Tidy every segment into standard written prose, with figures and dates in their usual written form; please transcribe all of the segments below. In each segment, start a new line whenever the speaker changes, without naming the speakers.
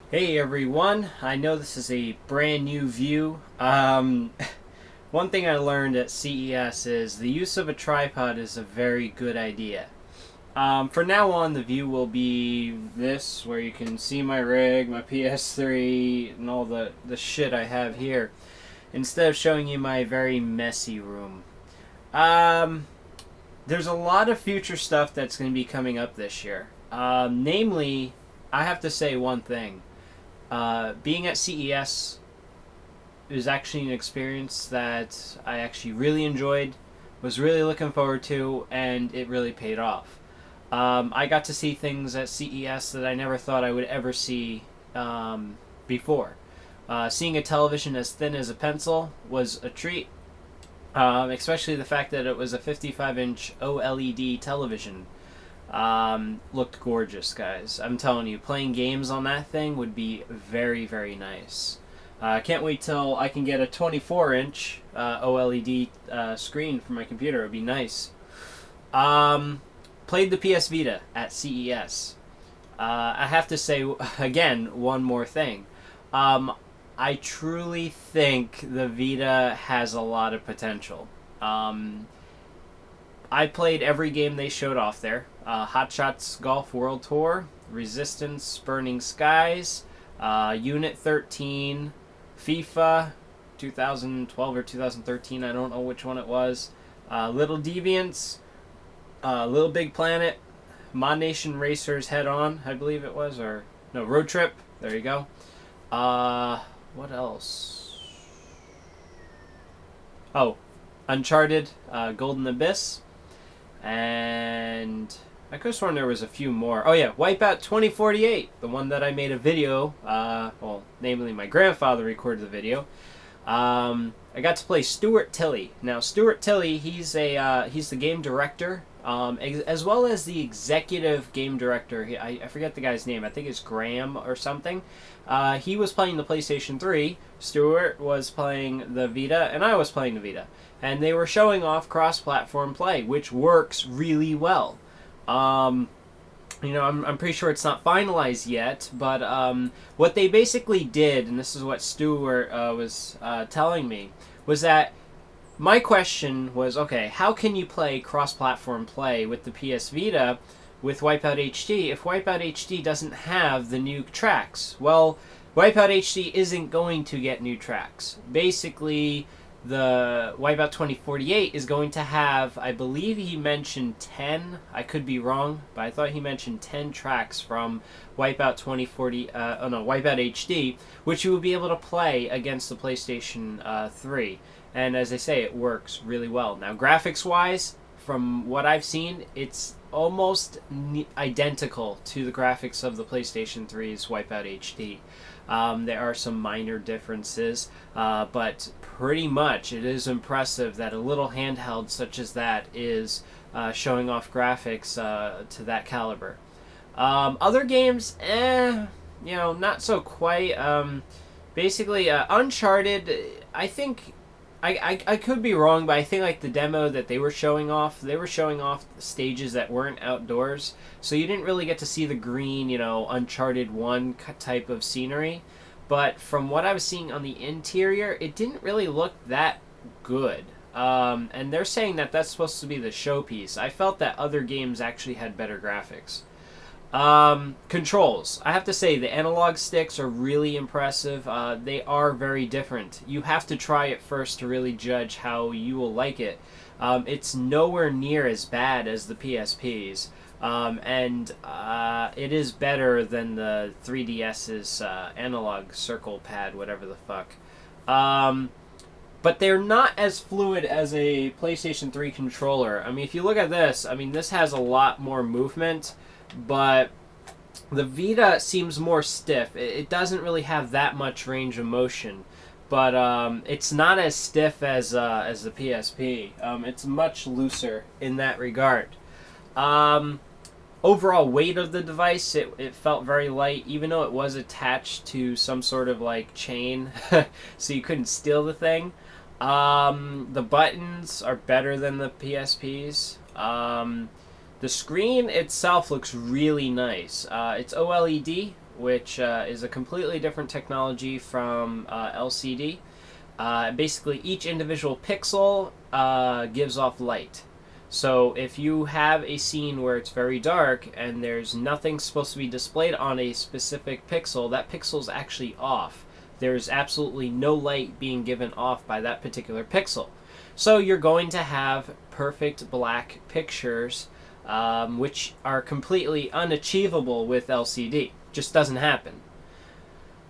Hey everyone, I know this is a brand new view. One thing I learned at CES is the use of a tripod is a very good idea. For now on, the view will be this, where you can see my rig, my PS3, and all the shit I have here, instead of showing you my very messy room. Um, there's a lot of future stuff that's going to be coming up this year. Namely, I have to say one thing. Being at CES is actually an experience that I actually really enjoyed, was really looking forward to, and it really paid off. I got to see things at CES that I never thought I would ever see before. Seeing a television as thin as a pencil was a treat, especially the fact that it was a 55-inch OLED television. Looked gorgeous, guys. I'm telling you, playing games on that thing would be very, very nice. Can't wait till I can get a 24-inch OLED screen for my computer. It would be nice. Played the PS Vita at CES. I have to say, again, one more thing. I truly think the Vita has a lot of potential. I played every game they showed off there. Hot Shots Golf World Tour, Resistance, Burning Skies, Unit 13, FIFA 2012 or 2013, I don't know which one it was, Little Deviants, Little Big Planet, Mod Nation Racers Head On, I believe it was, or no, Road Trip, there you go. What else? Oh, Uncharted, Golden Abyss, and I could have sworn there was a few more. Oh yeah, Wipeout 2048, the one that I made a video. Namely, my grandfather recorded the video. I got to play Stuart Tilley. Now, Stuart Tilley, he's the game director, as well as the executive game director. I forget the guy's name. I think it's Graham or something. He was playing the PlayStation 3. Stuart was playing the Vita, and I was playing the Vita. And they were showing off cross-platform play, which works really well. I'm pretty sure it's not finalized yet, but what they basically did, and this is what Stuart was telling me, was that my question was, okay, how can you play cross-platform play with the PS Vita with Wipeout HD if Wipeout HD doesn't have the new tracks? Well, Wipeout HD isn't going to get new tracks. Basically, the Wipeout 2048 is going to have, I believe he mentioned 10, I could be wrong, but I thought he mentioned 10 tracks from Wipeout Wipeout HD, which you will be able to play against the PlayStation 3. And as I say, it works really well. Now, graphics-wise, from what I've seen, it's almost identical to the graphics of the PlayStation 3's Wipeout HD. There are some minor differences, but pretty much it is impressive that a little handheld such as that is showing off graphics to that caliber. Other games, not so quite. Basically, Uncharted, I think I could be wrong, but I think like the demo that they were showing off stages that weren't outdoors, so you didn't really get to see the green, Uncharted 1 type of scenery. But from what I was seeing on the interior, it didn't really look that good. And they're saying that that's supposed to be the showpiece. I felt that other games actually had better graphics. Controls. I have to say, the analog sticks are really impressive. They are very different. You have to try it first to really judge how you will like it. It's nowhere near as bad as the PSP's. And it is better than the 3DS's analog circle pad, whatever the fuck. But they're not as fluid as a PlayStation 3 controller. I mean, if you look at this, this has a lot more movement, but the Vita seems more stiff. It doesn't really have that much range of motion, but it's not as stiff as the PSP. It's much looser in that regard. Overall weight of the device, it felt very light, even though it was attached to some sort of like chain, so you couldn't steal the thing. The buttons are better than the PSP's. The screen itself looks really nice. It's OLED, which is a completely different technology from LCD. Basically, each individual pixel gives off light. So if you have a scene where it's very dark and there's nothing supposed to be displayed on a specific pixel, that pixel's actually off. There's absolutely no light being given off by that particular pixel. So you're going to have perfect black pictures, which are completely unachievable with LCD. Just doesn't happen.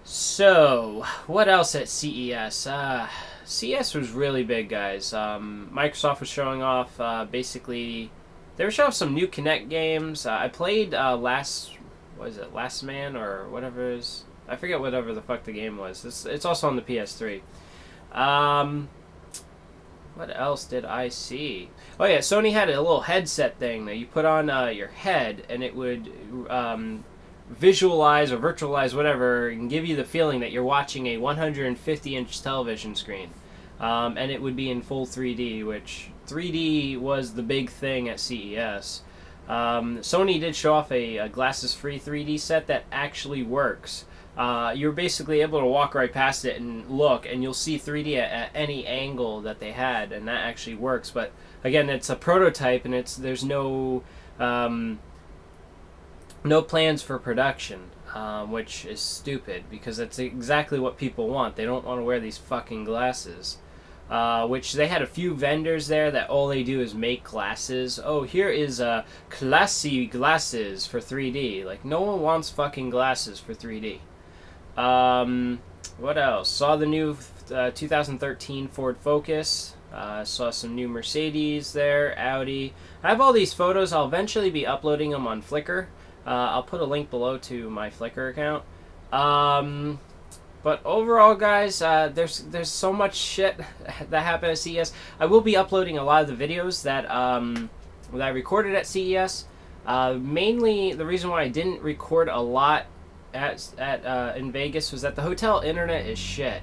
So, what else at CES? CES was really big, guys. Microsoft was showing off, basically, they were showing off some new Kinect games. I played Last Man or whatever it is. I forget whatever the fuck the game was. It's also on the PS3. What else did I see? Oh yeah, Sony had a little headset thing that you put on your head, and it would visualize or virtualize whatever and give you the feeling that you're watching a 150-inch television screen. And it would be in full 3D, which 3D was the big thing at CES. Sony did show off a glasses-free 3D set that actually works. You're basically able to walk right past it and look, and you'll see 3D at any angle that they had, and that actually works. But again, it's a prototype, and there's no plans for production, which is stupid because that's exactly what people want. They don't want to wear these fucking glasses. Which they had a few vendors there that all they do is make glasses. Oh, here is classy glasses for 3D. Like, no one wants fucking glasses for 3D. What else? Saw the new 2013 Ford Focus. Saw some new Mercedes there, Audi. I have all these photos. I'll eventually be uploading them on Flickr. I'll put a link below to my Flickr account. But overall, guys, there's so much shit that happened at CES. I will be uploading a lot of the videos that I recorded at CES. Mainly, the reason why I didn't record a lot in Vegas was that the hotel internet is shit.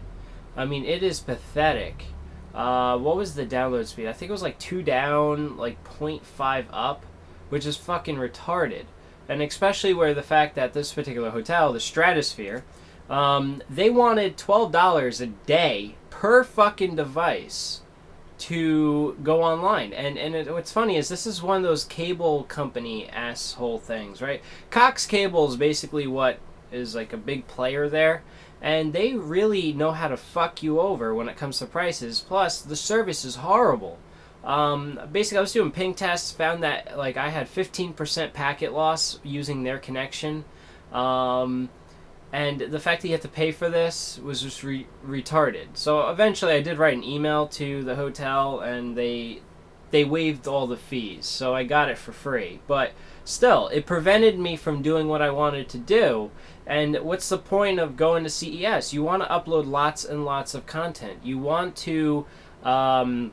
I mean, it is pathetic. What was the download speed? I think it was like 2 down, like 0.5 up, which is fucking retarded. And especially where the fact that this particular hotel, the Stratosphere, they wanted $12 a day per fucking device to go online. And what's funny is this is one of those cable company asshole things, right? Cox Cable is basically what is like a big player there, and they really know how to fuck you over when it comes to prices. Plus, the service is horrible. Basically, I was doing ping tests, found that like I had 15% packet loss using their connection. And the fact that you have to pay for this was just retarded. So eventually I did write an email to the hotel, and they waived all the fees. So I got it for free. But still, it prevented me from doing what I wanted to do. And what's the point of going to CES? You want to upload lots and lots of content. You want to be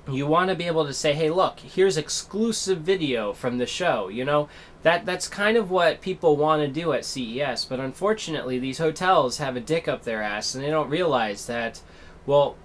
able to say, hey, look, here's exclusive video from the show, you know? That's kind of what people want to do at CES, but unfortunately these hotels have a dick up their ass, and they don't realize that, well,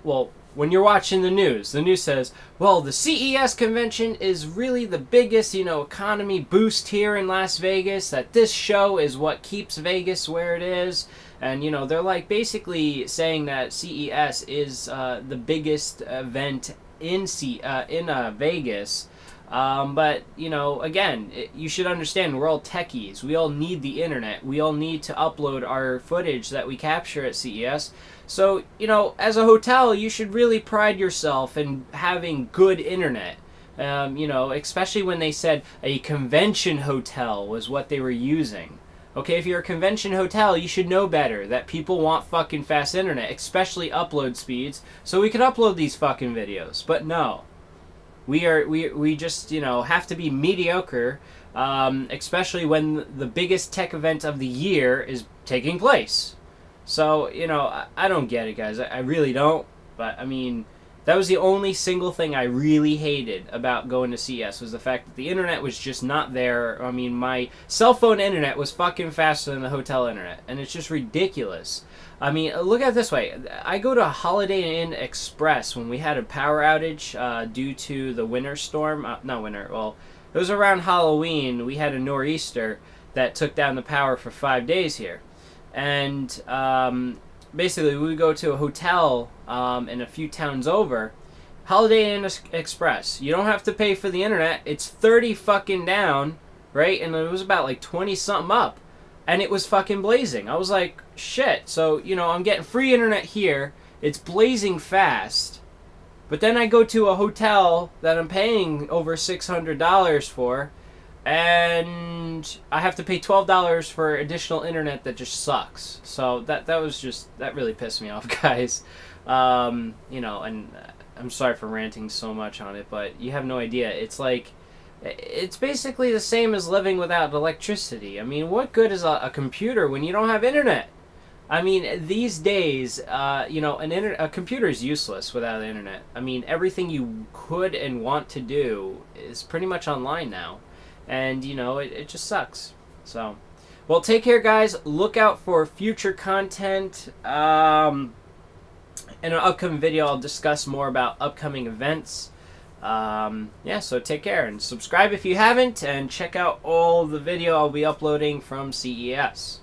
when you're watching the news says, well, the CES convention is really the biggest, economy boost here in Las Vegas, that this show is what keeps Vegas where it is, and, they're like basically saying that CES is the biggest event in Vegas. But, again, you should understand we're all techies. We all need the internet. We all need to upload our footage that we capture at CES. So, as a hotel, you should really pride yourself in having good internet. Especially when they said a convention hotel was what they were using. Okay, if you're a convention hotel, you should know better that people want fucking fast internet, especially upload speeds, so we can upload these fucking videos. But no. We just, have to be mediocre, especially when the biggest tech event of the year is taking place. So, I don't get it, guys. I really don't. But, I mean, that was the only single thing I really hated about going to CES, was the fact that the internet was just not there. I mean, my cell phone internet was fucking faster than the hotel internet, and it's just ridiculous. I mean, look at it this way. I go to Holiday Inn Express when we had a power outage due to the winter storm. Not winter, well, it was around Halloween. We had a nor'easter. that took down the power for 5 days here. And basically, we would go to a hotel in a few towns over. Holiday Inn Express. You don't have to pay for the internet. It's 30 fucking down, right? And it was about like 20 something up. And it was fucking blazing. I was like, shit. So, you know, I'm getting free internet here. It's blazing fast. But then I go to a hotel that I'm paying over $600 for. And I have to pay $12 for additional internet that just sucks. So that really pissed me off, guys. You know, and I'm sorry for ranting so much on it, but you have no idea. It's like, it's basically the same as living without electricity. I mean, what good is a computer when you don't have internet? I mean, these days, you know, a computer is useless without the internet. I mean, everything you could and want to do is pretty much online now. And, you know, it just sucks. So, well, take care, guys. Look out for future content. In an upcoming video, I'll discuss more about upcoming events. Yeah, so take care and subscribe if you haven't, and check out all the video I'll be uploading from CES.